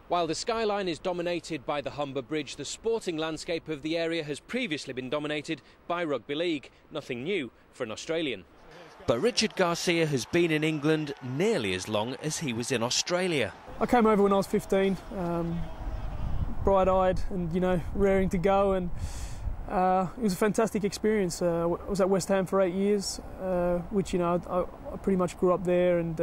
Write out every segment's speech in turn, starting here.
While the skyline is dominated by the Humber Bridge, the sporting landscape of the area has previously been dominated by rugby league. Nothing new for an Australian. But Richard Garcia has been in England nearly as long as he was in Australia. I came over when I was 15, bright-eyed and, raring to go, and it was a fantastic experience. I was at West Ham for 8 years, which, I pretty much grew up there and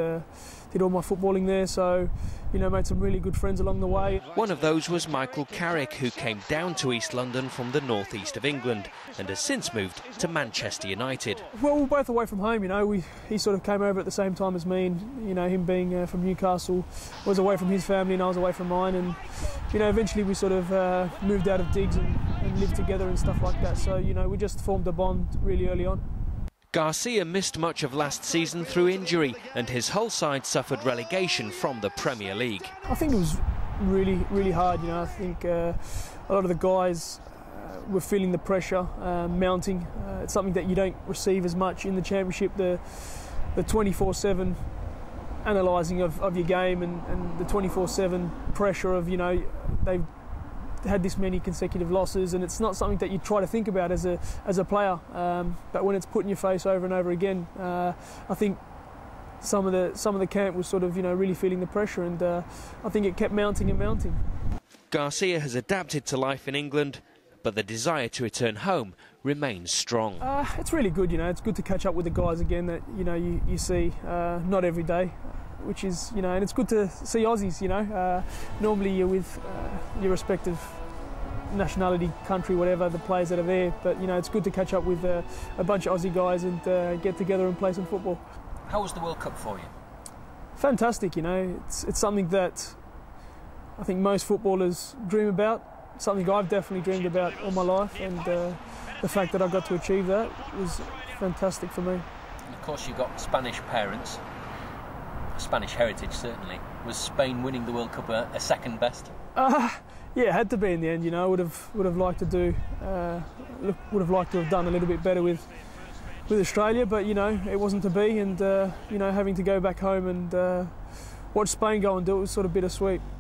did all my footballing there, so, made some really good friends along the way. One of those was Michael Carrick, who came down to East London from the northeast of England and has since moved to Manchester United. Well, we're both away from home, he sort of came over at the same time as me, and, him being from Newcastle, was away from his family and I was away from mine, and, eventually we sort of moved out of digs and lived together and stuff like that, so, we just formed a bond really early on. Garcia missed much of last season through injury, and his whole side suffered relegation from the Premier League. I think it was really, really hard. I think a lot of the guys were feeling the pressure mounting. It's something that you don't receive as much in the Championship, the 24/7 analysing of your game and the 24/7 pressure of, they've had this many consecutive losses, and it's not something that you try to think about as a player, but when it's put in your face over and over again, I think some of the camp was sort of really feeling the pressure, and I think it kept mounting and mounting. Garcia has adapted to life in England, but the desire to return home remains strong. It's really good, it's good to catch up with the guys again that you see not every day, which is, and it's good to see Aussies, normally you're with your respective nationality, country, whatever, the players that are there, but, it's good to catch up with a bunch of Aussie guys and get together and play some football. How was the World Cup for you? Fantastic, it's something that I think most footballers dream about, something I've definitely dreamed about all my life, and the fact that I got to achieve that was fantastic for me. And of course you've got Spanish parents. Spanish heritage, certainly. Was Spain winning the World Cup a second best? Yeah, it had to be in the end. I would have liked to do, would have liked to have done a little bit better with Australia, but it wasn't to be, and having to go back home and watch Spain go and do it was sort of bittersweet.